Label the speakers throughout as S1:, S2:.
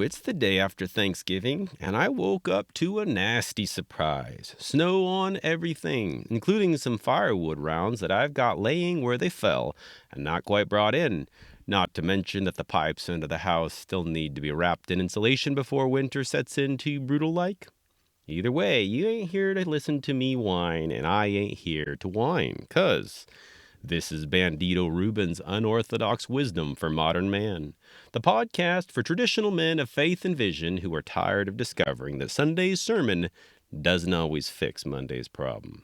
S1: It's the day after Thanksgiving, and I woke up to a nasty surprise. Snow on everything, including some firewood rounds that I've got laying where they fell and not quite brought in. Not to mention that the pipes under the house still need to be wrapped in insulation before winter sets in too brutal like. Either way, you ain't here to listen to me whine, and I ain't here to whine, 'cause this is Bandito Rubin's Unorthodox Wisdom for Modern Man, the podcast for traditional men of faith and vision who are tired of discovering that Sunday's sermon doesn't always fix Monday's problem.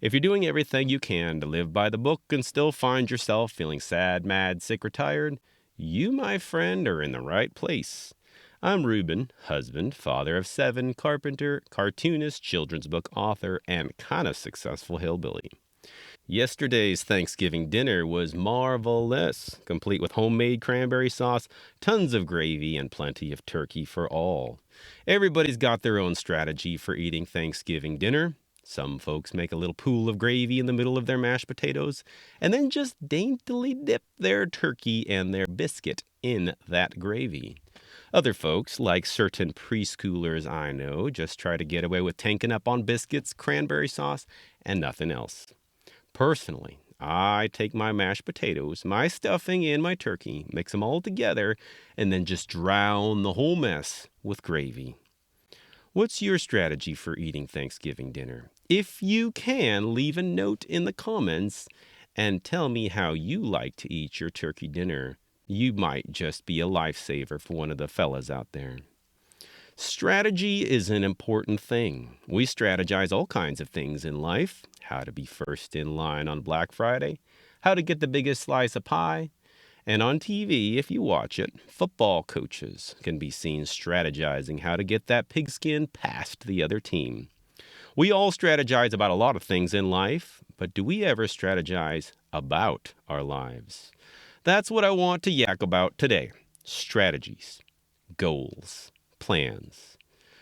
S1: If you're doing everything you can to live by the book and still find yourself feeling sad, mad, sick, or tired, you, my friend, are in the right place. I'm Ruben, husband, father of 7, carpenter, cartoonist, children's book author, and kinda successful hillbilly. Yesterday's Thanksgiving dinner was marvelous, complete with homemade cranberry sauce, tons of gravy, and plenty of turkey for all. Everybody's got their own strategy for eating Thanksgiving dinner. Some folks make a little pool of gravy in the middle of their mashed potatoes, and then just daintily dip their turkey and their biscuit in that gravy. Other folks, like certain preschoolers I know, just try to get away with tanking up on biscuits, cranberry sauce, and nothing else. Personally, I take my mashed potatoes, my stuffing, and my turkey, mix them all together, and then just drown the whole mess with gravy. What's your strategy for eating Thanksgiving dinner? If you can, leave a note in the comments and tell me how you like to eat your turkey dinner. You might just be a lifesaver for one of the fellas out there. Strategy is an important thing. We strategize all kinds of things in life. How to be first in line on Black Friday, how to get the biggest slice of pie. And on TV, if you watch it, football coaches can be seen strategizing how to get that pigskin past the other team. We all strategize about a lot of things in life, but do we ever strategize about our lives? That's what I want to yak about today. Strategies, goals, plans.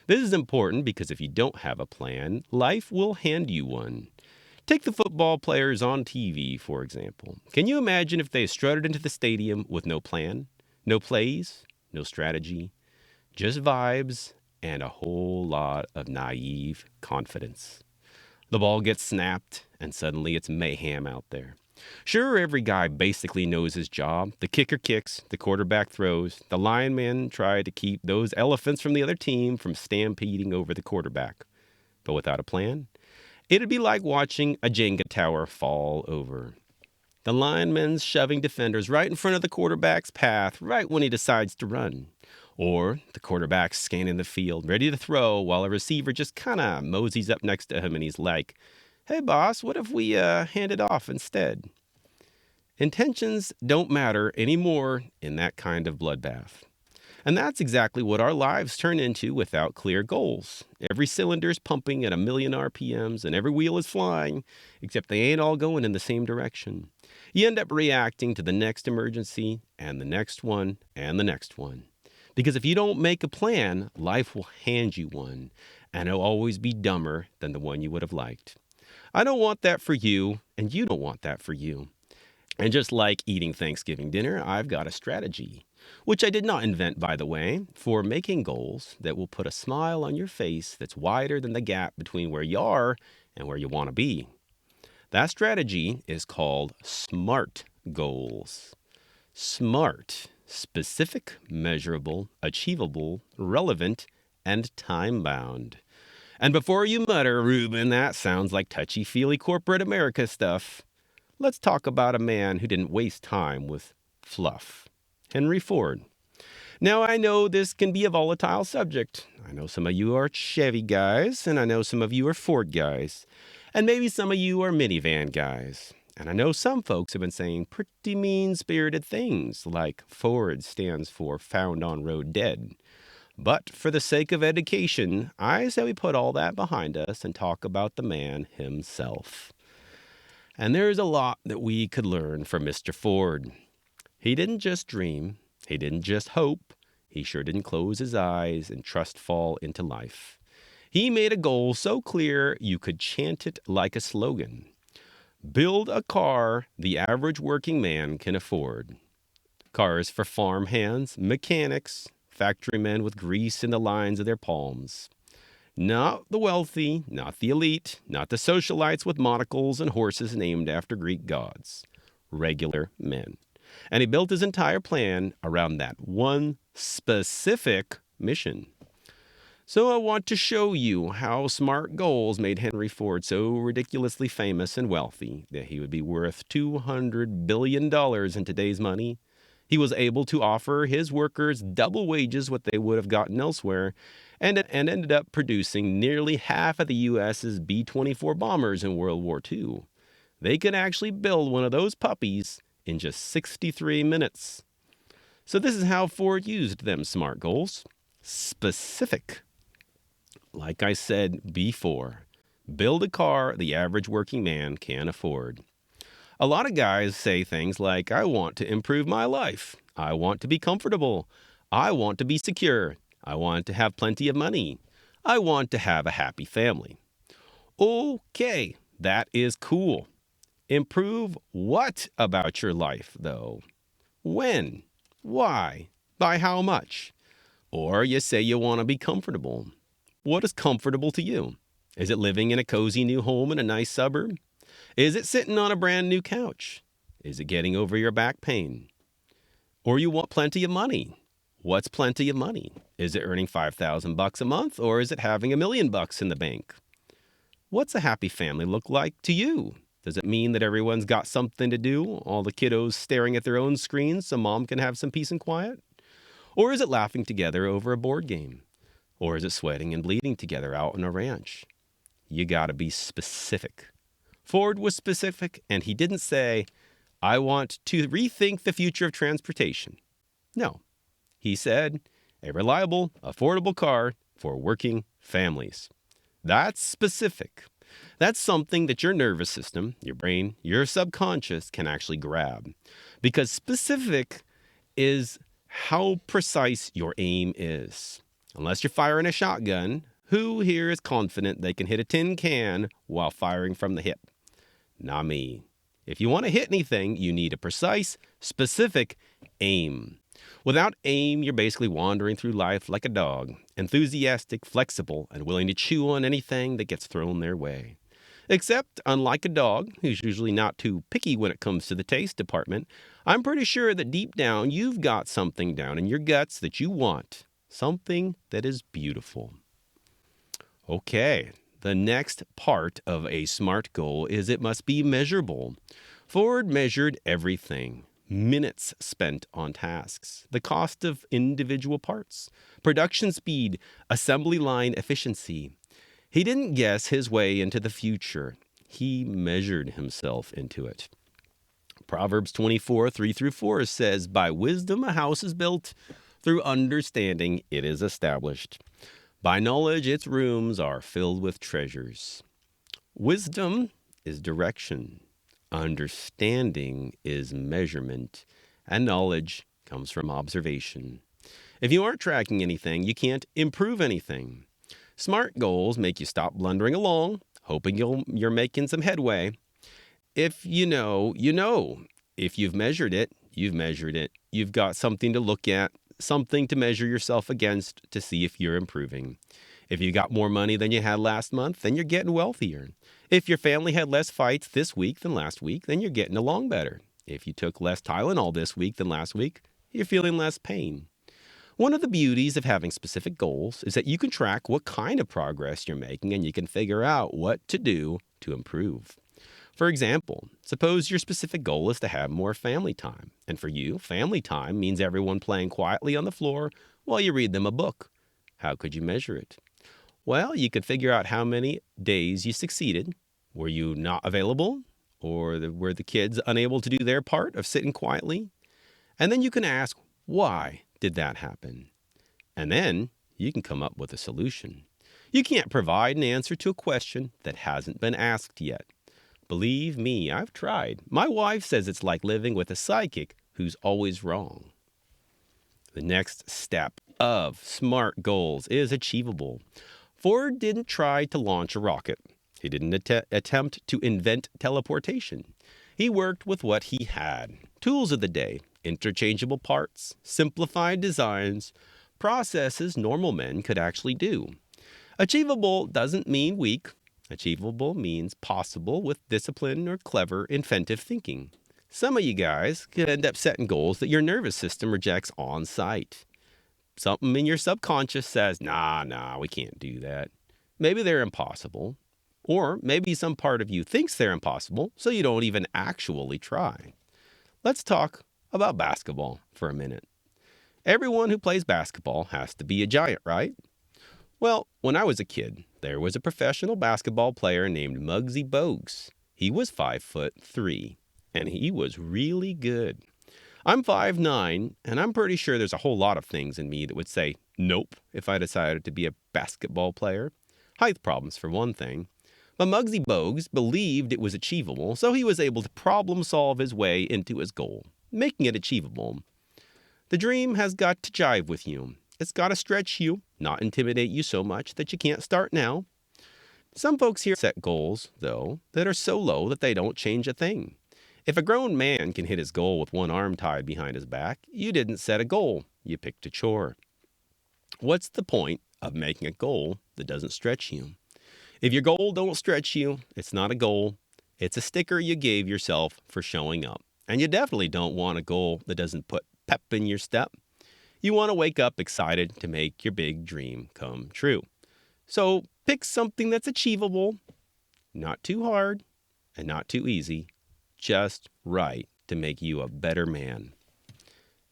S1: This is important because if you don't have a plan, life will hand you one. Take the football players on TV, for example. Can you imagine if they strutted into the stadium with no plan, no plays, no strategy, just vibes, and a whole lot of naive confidence? The ball gets snapped, and suddenly it's mayhem out there. Sure, every guy basically knows his job. The kicker kicks, the quarterback throws, the linemen try to keep those elephants from the other team from stampeding over the quarterback. But without a plan, it'd be like watching a Jenga tower fall over. The linemen's shoving defenders right in front of the quarterback's path right when he decides to run. Or the quarterback's scanning the field, ready to throw, while a receiver just kind of moseys up next to him and he's like, "Hey, boss, what if we hand it off instead?" Intentions don't matter anymore in that kind of bloodbath. And that's exactly what our lives turn into without clear goals. Every cylinder's pumping at 1,000,000 RPMs and every wheel is flying, except they ain't all going in the same direction. You end up reacting to the next emergency and the next one and the next one. Because if you don't make a plan, life will hand you one, and it'll always be dumber than the one you would have liked. I don't want that for you, and you don't want that for you. And just like eating Thanksgiving dinner, I've got a strategy, which I did not invent, by the way, for making goals that will put a smile on your face that's wider than the gap between where you are and where you want to be. That strategy is called SMART goals. SMART: specific, measurable, achievable, relevant, and time-bound. And before you mutter, "Ruben, that sounds like touchy-feely corporate America stuff," let's talk about a man who didn't waste time with fluff. Henry Ford. Now, I know this can be a volatile subject. I know some of you are Chevy guys, and I know some of you are Ford guys, and maybe some of you are minivan guys. And I know some folks have been saying pretty mean-spirited things, like Ford stands for found on road dead. But for the sake of education, I say we put all that behind us and talk about the man himself. And there's a lot that we could learn from Mr. Ford. He didn't just dream. He didn't just hope. He sure didn't close his eyes and trust fall into life. He made a goal so clear you could chant it like a slogan. Build a car the average working man can afford. Cars for farm hands, mechanics, factory men with grease in the lines of their palms. Not the wealthy, not the elite, not the socialites with monocles and horses named after Greek gods. Regular men. And he built his entire plan around that one specific mission. So I want to show you how smart goals made Henry Ford so ridiculously famous and wealthy that he would be worth $200 billion in today's money. He was able to offer his workers double wages what they would have gotten elsewhere, and ended up producing nearly half of the U.S.'s B-24 bombers in World War II. They could actually build one of those puppies in just 63 minutes. So this is how Ford used them smart goals. Specific. Like I said before, build a car the average working man can afford. A lot of guys say things like, I want to improve my life. I want to be comfortable. I want to be secure. I want to have plenty of money. I want to have a happy family. Okay, that is cool. Improve what about your life, though? When? Why? By how much? Or you say you want to be comfortable. What is comfortable to you? Is it living in a cozy new home in a nice suburb? Is it sitting on a brand new couch? Is it getting over your back pain? Or you want plenty of money. What's plenty of money? Is it earning $5,000 a month, or is it having $1 million in the bank? What's a happy family look like to you? Does it mean that everyone's got something to do, all the kiddos staring at their own screens so mom can have some peace and quiet? Or is it laughing together over a board game? Or is it sweating and bleeding together out on a ranch? You gotta be specific. Ford was specific, and he didn't say, I want to rethink the future of transportation. No. He said, a reliable, affordable car for working families. That's specific. That's something that your nervous system, your brain, your subconscious can actually grab. Because specific is how precise your aim is. Unless you're firing a shotgun, who here is confident they can hit a tin can while firing from the hip? Not me. If you want to hit anything, you need a precise, specific aim. Without aim, you're basically wandering through life like a dog, enthusiastic, flexible, and willing to chew on anything that gets thrown their way. Except, unlike a dog, who's usually not too picky when it comes to the taste department, I'm pretty sure that deep down you've got something down in your guts that you want. Something that is beautiful. Okay, the next part of a SMART goal is it must be measurable. Ford measured everything. Minutes spent on tasks, the cost of individual parts, production speed, assembly line efficiency. He didn't guess his way into the future. He measured himself into it. Proverbs 24, 3-4 says, by wisdom a house is built, through understanding it is established. By knowledge its rooms are filled with treasures. Wisdom is direction. Understanding is measurement. And knowledge comes from observation. If you aren't tracking anything, you can't improve anything. SMART goals make you stop blundering along, hoping you're making some headway. If you know, you know. If you've measured it, you've measured it. You've got something to look at, something to measure yourself against to see if you're improving. If you got more money than you had last month, then you're getting wealthier. If your family had less fights this week than last week, then you're getting along better. If you took less Tylenol this week than last week, you're feeling less pain. One of the beauties of having specific goals is that you can track what kind of progress you're making and you can figure out what to do to improve. For example, suppose your specific goal is to have more family time. And for you, family time means everyone playing quietly on the floor while you read them a book. How could you measure it? Well, you could figure out how many days you succeeded. Were you not available? Or were the kids unable to do their part of sitting quietly? And then you can ask, why did that happen? And then you can come up with a solution. You can't provide an answer to a question that hasn't been asked yet. Believe me, I've tried. My wife says it's like living with a psychic who's always wrong. The next step of SMART goals is achievable. Ford didn't try to launch a rocket. He didn't attempt to invent teleportation. He worked with what he had. Tools of the day, interchangeable parts, simplified designs, processes normal men could actually do. Achievable doesn't mean weak. Achievable means possible with discipline or clever, inventive thinking. Some of you guys could end up setting goals that your nervous system rejects on sight. Something in your subconscious says, nah, we can't do that. Maybe they're impossible. Or maybe some part of you thinks they're impossible, so you don't even actually try. Let's talk about basketball for a minute. Everyone who plays basketball has to be a giant, right? Well, when I was a kid, there was a professional basketball player named Muggsy Bogues. He was 5'3", and he was really good. I'm 5'9", and I'm pretty sure there's a whole lot of things in me that would say nope if I decided to be a basketball player. Height problems, for one thing. But Muggsy Bogues believed it was achievable, so he was able to problem solve his way into his goal, making it achievable. The dream has got to jive with you. It's got to stretch you, not intimidate you so much that you can't start now. Some folks here set goals, though, that are so low that they don't change a thing. If a grown man can hit his goal with one arm tied behind his back, you didn't set a goal, you picked a chore. What's the point of making a goal that doesn't stretch you? If your goal don't stretch you, it's not a goal. It's a sticker you gave yourself for showing up. And you definitely don't want a goal that doesn't put pep in your step. You want to wake up excited to make your big dream come true. So pick something that's achievable, not too hard and not too easy, just right to make you a better man.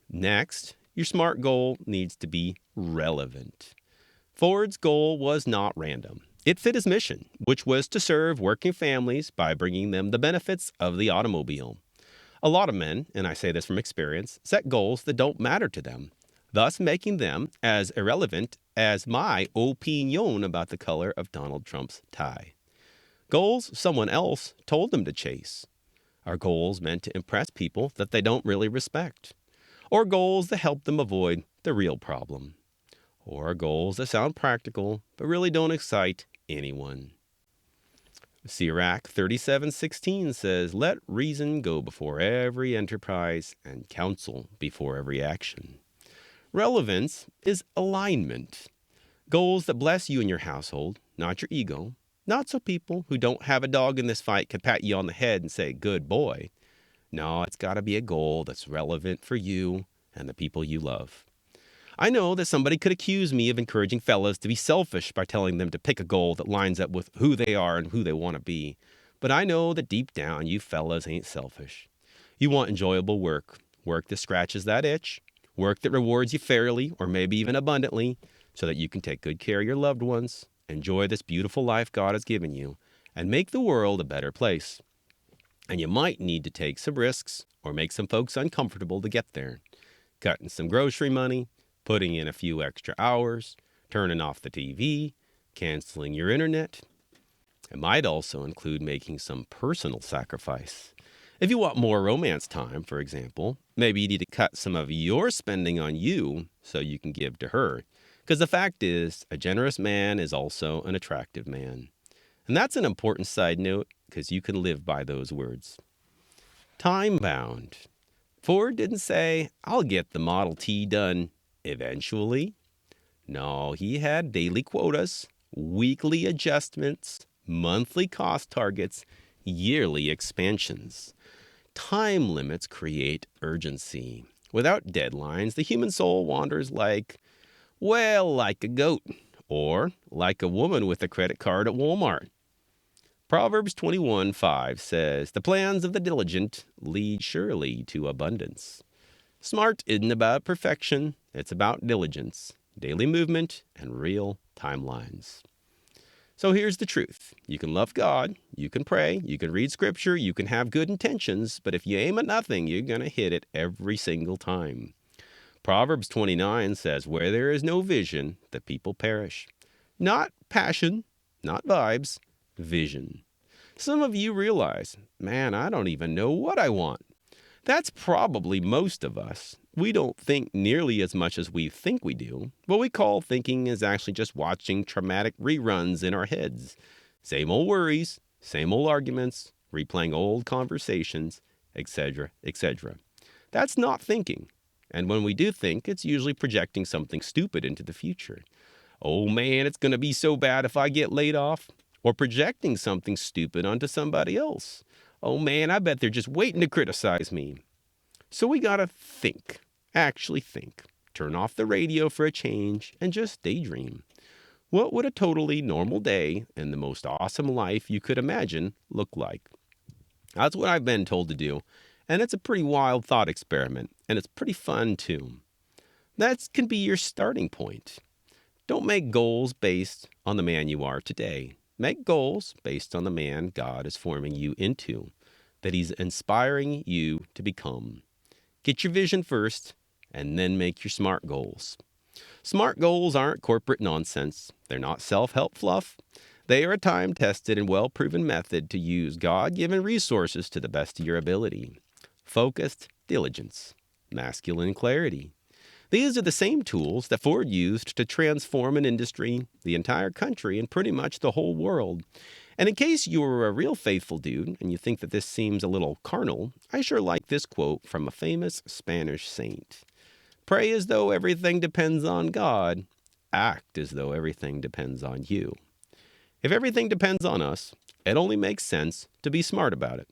S1: Next, your SMART goal needs to be relevant. Ford's goal was not random. It fit his mission, which was to serve working families by bringing them the benefits of the automobile. A lot of men, and I say this from experience, set goals that don't matter to them, thus making them as irrelevant as my opinion about the color of Donald Trump's tie. Goals someone else told them to chase. Are goals meant to impress people that they don't really respect? Or goals that help them avoid the real problem? Or goals that sound practical but really don't excite anyone? Sirach 37:16 says, "Let reason go before every enterprise and counsel before every action." Relevance is alignment. Goals that bless you and your household, not your ego. Not so people who don't have a dog in this fight can pat you on the head and say, "Good boy." No, it's got to be a goal that's relevant for you and the people you love. I know that somebody could accuse me of encouraging fellas to be selfish by telling them to pick a goal that lines up with who they are and who they want to be. But I know that deep down, you fellas ain't selfish. You want enjoyable work that scratches that itch, work that rewards you fairly or maybe even abundantly so that you can take good care of your loved ones, enjoy this beautiful life God has given you, and make the world a better place. And you might need to take some risks or make some folks uncomfortable to get there. Cutting some grocery money, putting in a few extra hours, turning off the TV, canceling your internet. It might also include making some personal sacrifice. If you want more romance time, for example, maybe you need to cut some of your spending on you so you can give to her. Because the fact is, a generous man is also an attractive man. And that's an important side note because you can live by those words. Time-bound. Ford didn't say, "I'll get the Model T done eventually." No, he had daily quotas, weekly adjustments, monthly cost targets, yearly expansions. Time limits create urgency. Without deadlines, the human soul wanders like a goat, or like a woman with a credit card at Walmart. Proverbs 21:5 says, "The plans of the diligent lead surely to abundance." SMART isn't about perfection, it's about diligence, daily movement, and real timelines. So here's the truth. You can love God, you can pray, you can read scripture, you can have good intentions, but if you aim at nothing, you're going to hit it every single time. Proverbs 29 says, "Where there is no vision, the people perish." Not passion, not vibes, vision. Some of you realize, man, I don't even know what I want. That's probably most of us. We don't think nearly as much as we think we do. What we call thinking is actually just watching traumatic reruns in our heads. Same old worries, same old arguments, replaying old conversations, etc., etc. That's not thinking. And when we do think, it's usually projecting something stupid into the future. Oh man, it's going to be so bad if I get laid off. Or projecting something stupid onto somebody else. Oh man, I bet they're just waiting to criticize me. So we got to think, actually think. Turn off the radio for a change and just daydream. What would a totally normal day in the most awesome life you could imagine look like? That's what I've been told to do, and it's a pretty wild thought experiment, and it's pretty fun too. That can be your starting point. Don't make goals based on the man you are today. Make goals based on the man God is forming you into, that He's inspiring you to become. Get your vision first, and then make your smart goals. Smart goals aren't corporate nonsense. They're not self-help fluff. They are a time-tested and well-proven method to use God-given resources to the best of your ability. Focused diligence, masculine clarity. These are the same tools that Ford used to transform an industry, the entire country, and pretty much the whole world. And in case you were a real faithful dude and you think that this seems a little carnal, I sure like this quote from a famous Spanish saint. Pray as though everything depends on God. Act as though everything depends on you. If everything depends on us, it only makes sense to be smart about it.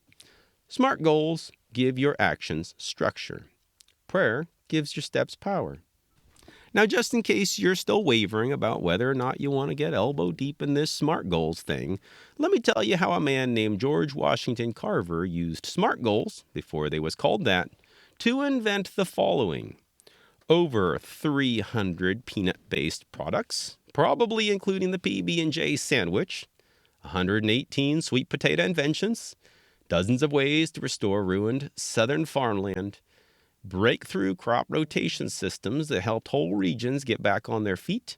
S1: Smart goals give your actions structure. Prayer gives your steps power. Now, just in case you're still wavering about whether or not you want to get elbow deep in this smart goals thing, let me tell you how a man named George Washington Carver used smart goals, before they was called that, to invent the following. Over 300 peanut-based products, probably including the PB&J sandwich, 118 sweet potato inventions, dozens of ways to restore ruined southern farmland, breakthrough crop rotation systems that helped whole regions get back on their feet,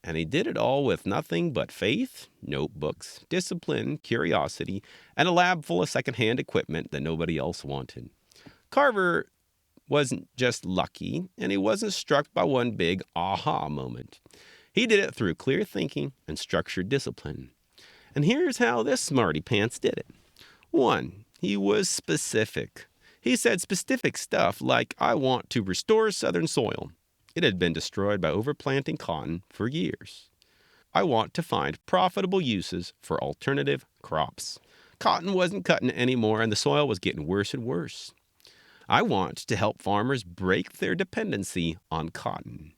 S1: and he did it all with nothing but faith, notebooks, discipline, curiosity, and a lab full of secondhand equipment that nobody else wanted. Carver wasn't just lucky, and he wasn't struck by one big aha moment. He did it through clear thinking and structured discipline. And here's how this smarty pants did it. 1, he was specific. He said specific stuff like, I want to restore southern soil. It had been destroyed by overplanting cotton for years. I want to find profitable uses for alternative crops. Cotton wasn't cutting it anymore, and the soil was getting worse and worse. I want to help farmers break their dependency on cotton.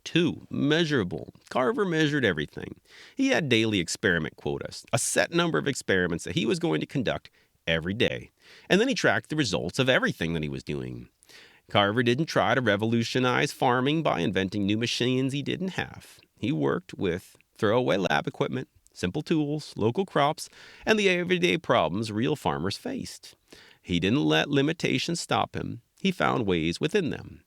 S1: 2, measurable. Carver measured everything. He had daily experiment quotas, a set number of experiments that he was going to conduct every day. And then he tracked the results of everything that he was doing. Carver didn't try to revolutionize farming by inventing new machines he didn't have. He worked with throwaway lab equipment, simple tools, local crops, and the everyday problems real farmers faced. He didn't let limitations stop him. He found ways within them.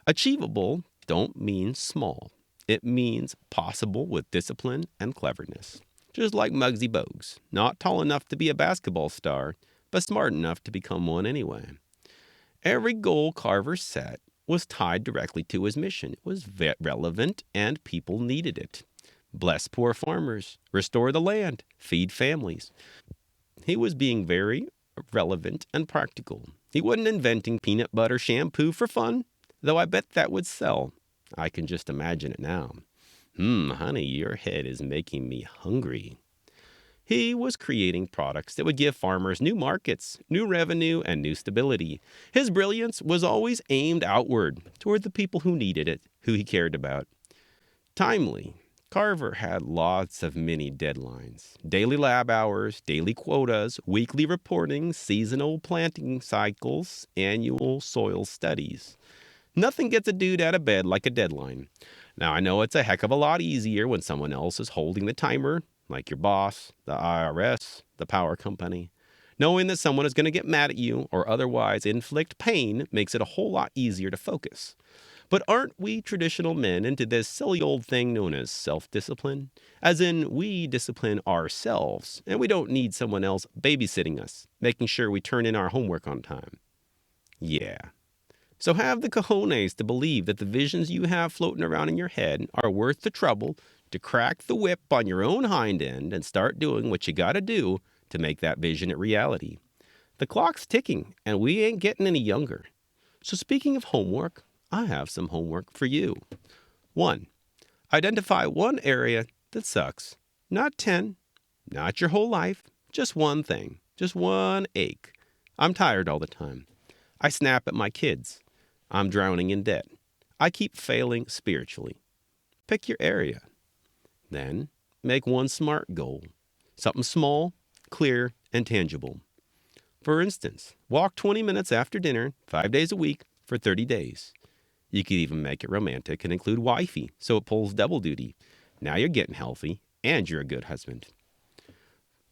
S1: Achievable don't mean small. It means possible with discipline and cleverness. Just like Muggsy Bogues, not tall enough to be a basketball star, but smart enough to become one anyway. Every goal Carver set was tied directly to his mission. It was relevant, and people needed it. Bless poor farmers, restore the land, feed families. He was being very relevant and practical. He wasn't inventing peanut butter shampoo for fun, though I bet that would sell. I can just imagine it now. Honey, your head is making me hungry. He was creating products that would give farmers new markets, new revenue, and new stability. His brilliance was always aimed outward, toward the people who needed it, who he cared about. Timely. Carver had lots of mini deadlines. Daily lab hours, daily quotas, weekly reporting, seasonal planting cycles, annual soil studies. Nothing gets a dude out of bed like a deadline. Now, I know it's a heck of a lot easier when someone else is holding the timer, like your boss, the IRS, the power company. Knowing that someone is going to get mad at you or otherwise inflict pain makes it a whole lot easier to focus. But aren't we traditional men into this silly old thing known as self-discipline? As in, we discipline ourselves, and we don't need someone else babysitting us, making sure we turn in our homework on time. Yeah. So have the cojones to believe that the visions you have floating around in your head are worth the trouble to crack the whip on your own hind end and start doing what you gotta do to make that vision a reality. The clock's ticking, and we ain't getting any younger. So speaking of homework, I have some homework for you. 1. Identify one area that sucks. Not 10, not your whole life, just one thing, just one ache. I'm tired all the time. I snap at my kids. I'm drowning in debt. I keep failing spiritually. Pick your area. Then make one SMART goal. Something small, clear, and tangible. For instance, walk 20 minutes after dinner, 5 days a week, for 30 days. You could even make it romantic and include wifey, so it pulls double duty. Now you're getting healthy, and you're a good husband.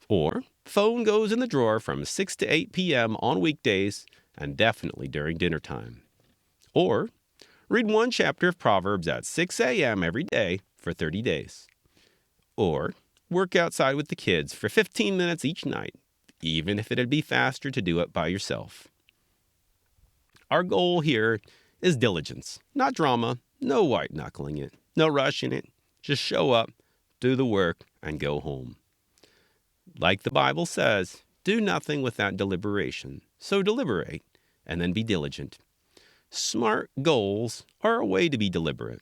S1: Or, phone goes in the drawer from 6 to 8 p.m. on weekdays, and definitely during dinner time. Or, read one chapter of Proverbs at 6 a.m. every day for 30 days. Or, work outside with the kids for 15 minutes each night, even if it'd be faster to do it by yourself. Our goal here is diligence, not drama, no white-knuckling it, no rushing it. Just show up, do the work, and go home. Like the Bible says, do nothing without deliberation. So deliberate, and then be diligent. SMART goals are a way to be deliberate.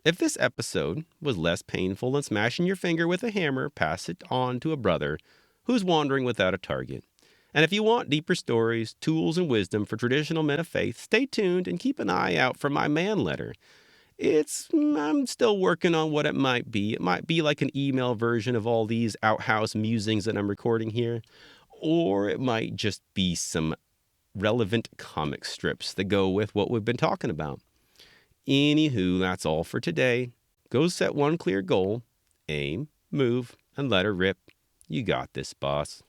S1: If this episode was less painful than smashing your finger with a hammer, pass it on to a brother who's wandering without a target. And if you want deeper stories, tools, and wisdom for traditional men of faith, stay tuned and keep an eye out for my man letter. I'm still working on what it might be. It might be like an email version of all these outhouse musings that I'm recording here. Or it might just be some relevant comic strips that go with what we've been talking about. Anywho, that's all for today. Go set one clear goal, aim, move, and let her rip. You got this, boss.